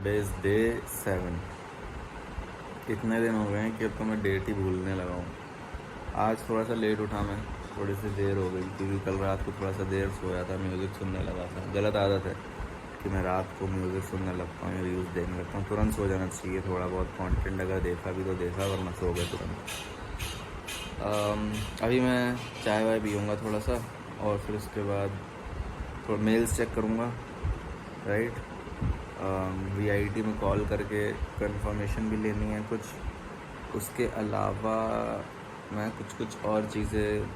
Today is day 7। कितने दिन हो गए हैं कि अब तो मैं डेट ही भूलने लगा हूँ। आज थोड़ा सा लेट उठा मैं, थोड़ी सी देर हो गई क्योंकि कल रात को थोड़ा सा देर सोया था, म्यूज़िक सुनने लगा था। गलत आदत है कि मैं रात को म्यूज़िक सुनने लगता हूँ या रील्स देखने लगता हूँ। तुरंत सो जाना चाहिए। थोड़ा बहुत कंटेंट अगर देखा भी तो देखा, वरना सो गए तुरंत। अभी मैं चाय वाय पीऊँगा थोड़ा सा, और फिर उसके बाद थोड़ा मेल्स चेक करूँगा, राइट। वीआईटी में कॉल करके कंफर्मेशन भी लेनी है कुछ। उसके अलावा मैं कुछ और चीज़ें,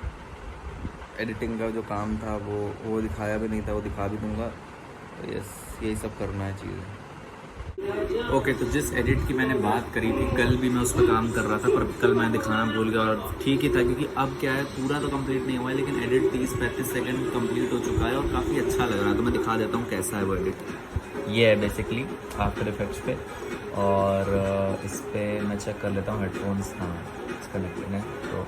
एडिटिंग का जो काम था वो दिखाया भी नहीं था, वो दिखा भी दूँगा। तो यस, यही सब करना है चीज़ें। ओके, तो जिस एडिट की मैंने बात करी थी, कल भी मैं उस पर काम कर रहा था, पर कल मैं दिखाना भूल गया। और ठीक ही था क्योंकि अब क्या है, पूरा तो कंप्लीट नहीं हुआ है, लेकिन एडिट 30-35 सेकंड कंप्लीट हो चुका है और काफ़ी अच्छा लग रहा है। तो मैं दिखा देता हूँ कैसा है वो एडिट। ये है बेसिकली आफ्टर इफेक्ट्स पे, और इस पर मैं चेक कर लेता हूँ हेडफोन्स। हाँ, इसका कनेक्टेड है। तो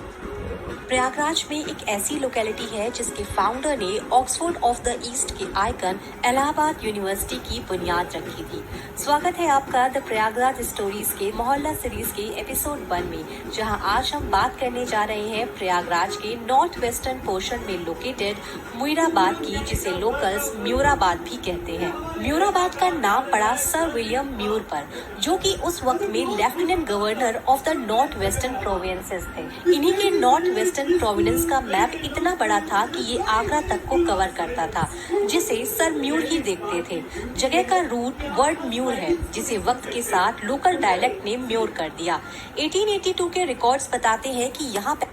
प्रयागराज में एक ऐसी लोकेलिटी है जिसके फाउंडर ने ऑक्सफोर्ड ऑफ द ईस्ट के आइकन इलाहाबाद यूनिवर्सिटी की बुनियाद रखी थी। स्वागत है आपका द प्रयागराज स्टोरीज के मोहल्ला सीरीज के एपिसोड 1 में, जहां आज हम बात करने जा रहे हैं प्रयागराज के नॉर्थ वेस्टर्न पोर्शन में लोकेटेड मुईराबाद की, जिसे लोकल्स म्यूराबाद भी कहते हैं। म्यूराबाद का नाम पड़ा सर विलियम म्यूर पर, जो कि उस वक्त में lieutenant governor of the north western provinces थे। इन्हीं के नॉर्थ वेस्टर्न प्रोविंस का मैप इतना बड़ा था कि ये आगरा तक को कवर करता था, जिसे सर म्यूर ही देखते थे। जगह का रूट वर्ड म्यूर है, जिसे वक्त के साथ लोकल डायलेक्ट ने म्यूर कर दिया। 1882 के रिकॉर्ड्स बताते हैं कि यहाँ तो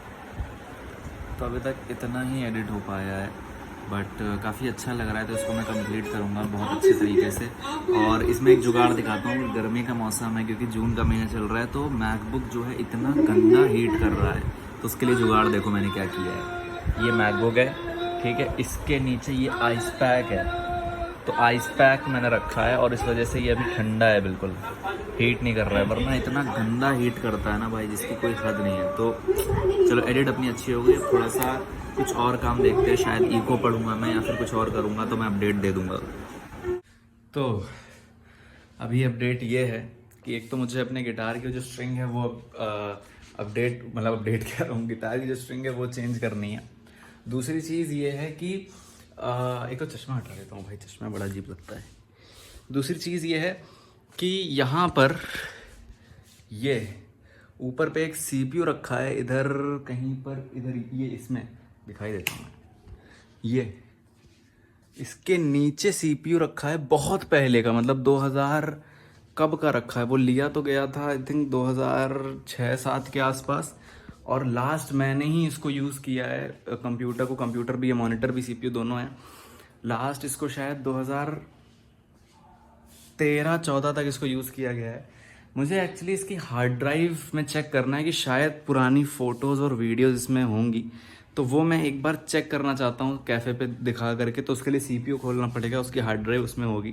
अभी तक इतना ही एडिट हो पाया है, बट काफ़ी अच्छा लग रहा है, तो इसको मैं कंप्लीट करूँगा बहुत अच्छे तरीके से। और इसमें एक जुगाड़ दिखाता हूँ। गर्मी का मौसम है, क्योंकि जून का महीना चल रहा है, तो मैकबुक जो है इतना गंदा हीट कर रहा है, तो उसके लिए जुगाड़ देखो मैंने क्या किया है। ये मैकबुक है, ठीक है, इसके नीचे ये आइस पैक है, तो आइस पैक मैंने रखा है, और इस वजह से ये अभी ठंडा है, बिल्कुल हीट नहीं कर रहा है। वरना इतना गंदा हीट करता है ना भाई, जिसकी कोई हद नहीं है। तो चलो, एडिट अपनी अच्छी हो गई। थोड़ा सा कुछ और काम देखते हैं, शायद इको पढ़ूंगा मैं या फिर कुछ और करूंगा, तो मैं अपडेट दे दूंगा। तो अभी अपडेट ये है कि एक तो मुझे अपने गिटार की जो स्ट्रिंग है वो अपडेट कह रहा हूँ, गिटार की जो स्ट्रिंग है वो चेंज करनी है। दूसरी चीज़ ये है कि एक तो चश्मा हटा देता हूँ भाई, चश्मा बड़ा अजीब लगता है। दूसरी चीज़ ये है कि यहाँ पर ये ऊपर पे एक सीपीयू रखा है, इधर कहीं पर, इधर ये इसमें दिखाई देता हूँ ये इसके नीचे सीपीयू रखा है, बहुत पहले का, मतलब 2000 कब का रखा है। वो लिया तो गया था आई थिंक 2006-07 के आसपास, और लास्ट मैंने ही इसको यूज़ किया है। कंप्यूटर को, कंप्यूटर भी है, मॉनिटर भी, सीपीयू दोनों है। लास्ट इसको शायद 2013-14 तक इसको यूज़ किया गया है। मुझे एक्चुअली इसकी हार्ड ड्राइव में चेक करना है कि शायद पुरानी फ़ोटोज़ और वीडियोज़ इसमें होंगी, तो वो मैं एक बार चेक करना चाहता हूँ कैफ़े पे दिखा करके। तो उसके लिए सीपीयू खोलना पड़ेगा, उसकी हार्ड ड्राइव उसमें होगी।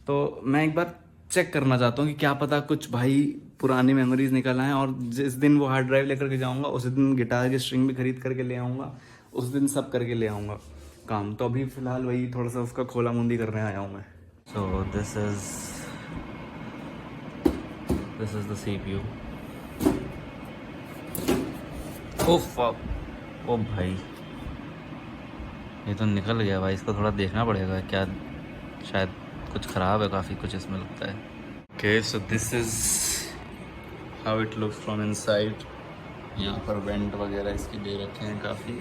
तो मैं एक बार चेक करना चाहता हूँ कि क्या पता कुछ भाई पुरानी मेमोरीज निकल आएँ, और जिस दिन वो हार्ड ड्राइव लेकर के जाऊँगा उस दिन गिटार की स्ट्रिंग भी खरीद करके ले आऊँगा, उस दिन सब करके ले आऊँगा काम। तो अभी फ़िलहाल वही थोड़ा सा उसका खोला मुंदी करने आया हूँ मैं। So this is the CPU। ओ भाई, ये तो निकल गया भाई, इसको थोड़ा देखना पड़ेगा क्या, शायद कुछ ख़राब है काफ़ी, कुछ इसमें लगता है। Okay, so this is how it looks from inside. यहाँ पर वेंट वगैरह इसके दे रखे हैं काफ़ी,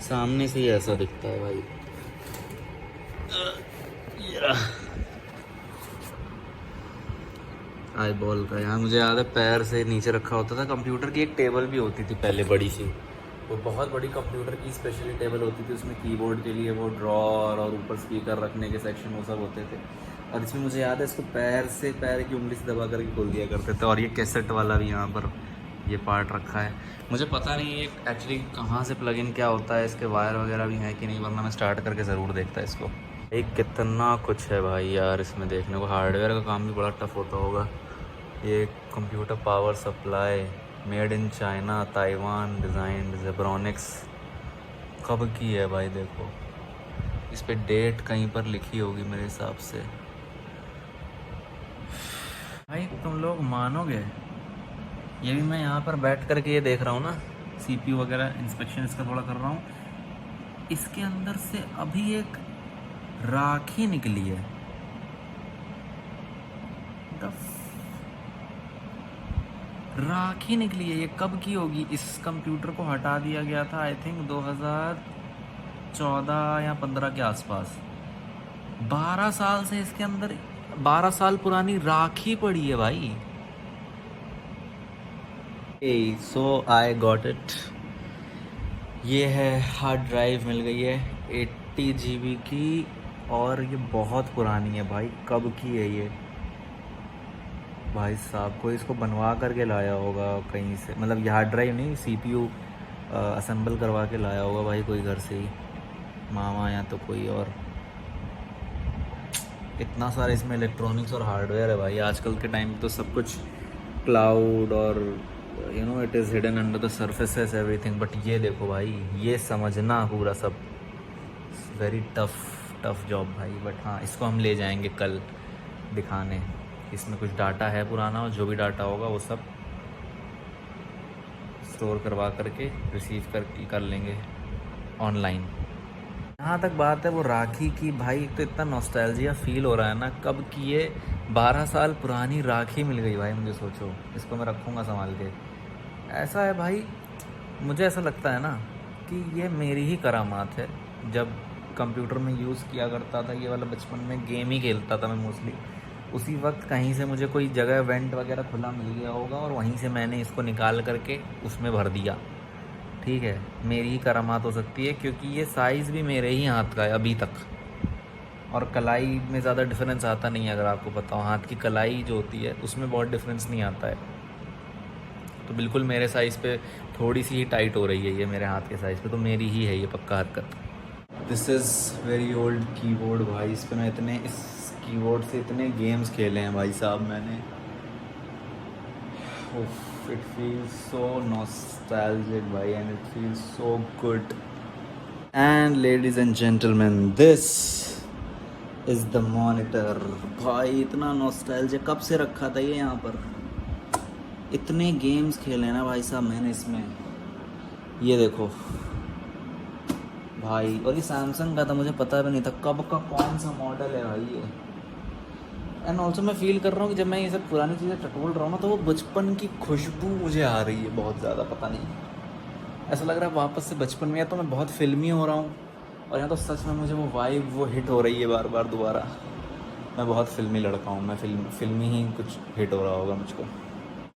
सामने से ही ऐसा दिखता है भाई। आई बॉल का यहाँ मुझे याद है पैर से नीचे रखा होता था। कंप्यूटर की एक टेबल भी होती थी पहले बड़ी सी, वो बहुत बड़ी कंप्यूटर की स्पेशली टेबल होती थी, उसमें कीबोर्ड के लिए वो ड्रॉअर और ऊपर स्पीकर रखने के सेक्शन वो सब होते थे। और इसमें मुझे याद है इसको पैर की उंगली से दबा करके खोल दिया करते थे। और ये कैसेट वाला भी यहाँ पर ये पार्ट रखा है। मुझे पता नहीं ये एक्चुअली कहाँ से प्लग इन क्या होता है, इसके वायर वगैरह भी हैं कि नहीं, वरना मैं स्टार्ट करके ज़रूर देखता इसको। एक कितना कुछ है भाई यार इसमें देखने को। हार्डवेयर का काम भी बड़ा टफ होता होगा। ये computer power supply, made in China, Taiwan, design Zebronics. कब की है भाई, देखो इस पे डेट कहीं पर लिखी होगी मेरे हिसाब से। भाई तुम लोग मानोगे, ये भी मैं यहाँ पर बैठ करके ये देख रहा हूँ ना, CPU वगैरह इंस्पेक्शन इसका थोड़ा कर रहा हूँ, इसके अंदर से अभी एक राखी निकली है। राखी निकली है, ये कब की होगी? इस कंप्यूटर को हटा दिया गया था आई थिंक 2014 या 15 के आसपास। 12 साल से इसके अंदर 12 साल पुरानी राखी पड़ी है भाई। सो आई गॉट इट। ये है हार्ड ड्राइव मिल गई है 80 GB की, और ये बहुत पुरानी है भाई। कब की है ये? भाई साहब कोई इसको बनवा करके लाया होगा कहीं से, मतलब ये हार्ड ड्राइव नहीं, CPU असेंबल करवा के लाया होगा भाई कोई घर से ही, मामा या तो कोई और। इतना सारा इसमें इलेक्ट्रॉनिक्स और हार्डवेयर है भाई। आजकल के टाइम तो सब कुछ क्लाउड और it is hidden under the surfaces everything. But ये देखो भाई, ये समझना पूरा सब वेरी टफ जॉब भाई। बट हाँ, इसको हम ले जाएंगे कल दिखाने। इसमें कुछ डाटा है पुराना, और जो भी डाटा होगा वो सब स्टोर करवा करके रिसीव कर लेंगे ऑनलाइन। जहाँ तक बात है वो राखी की, भाई तो इतना नॉस्टैल्जिया फील हो रहा है ना, कब की ये 12 साल पुरानी राखी मिल गई भाई मुझे। सोचो, इसको मैं रखूँगा संभाल के। ऐसा है भाई, मुझे ऐसा लगता है ना कि ये मेरी ही करामात है। जब कंप्यूटर में यूज़ किया करता था ये वाला, बचपन में गेम ही खेलता था मैं मोस्टली, उसी वक्त कहीं से मुझे कोई जगह वेंट वगैरह खुला मिल गया होगा, और वहीं से मैंने इसको निकाल करके उसमें भर दिया। ठीक है, मेरी ही करामात हो सकती है, क्योंकि ये साइज़ भी मेरे ही हाथ का है अभी तक, और कलाई में ज़्यादा डिफरेंस आता नहीं है। अगर आपको पता हो, हाथ की कलाई जो होती है उसमें बहुत डिफरेंस नहीं आता है। तो बिल्कुल मेरे साइज़ पे थोड़ी सी ही टाइट हो रही है ये मेरे हाथ के साइज़ पे, तो मेरी ही है ये पक्का हरकत। This is very old keyboard भाई। इस पर मैं इस कीबोर्ड से इतने गेम्स खेले हैं भाई साहब मैंने। इट फील्स सो नॉस्टैल्जिक भाई, and it feels so good. And ladies and gentleman, this is the monitor. भाई इतना नॉस्टैल्जिक, कब से रखा था ये यहाँ पर। इतने गेम्स खेले ना भाई साहब मैंने इसमें। ये देखो भाई, और ये सैमसंग का था, मुझे पता भी नहीं था कब का कौन सा मॉडल है भाई ये। एंड ऑल्सो मैं फील कर रहा हूँ कि जब मैं ये सब पुरानी चीज़ें टटोल रहा हूँ ना, तो वो बचपन की खुशबू मुझे आ रही है बहुत ज़्यादा। पता नहीं, ऐसा लग रहा है वापस से बचपन में। या तो मैं बहुत फिल्मी हो रहा हूँ, और यहाँ तो सच में मुझे वो वाइब वो हिट हो रही है बार बार दोबारा। मैं बहुत फिल्मी लड़का हूँ, मैं फिल्मी ही कुछ हिट हो रहा होगा मुझको।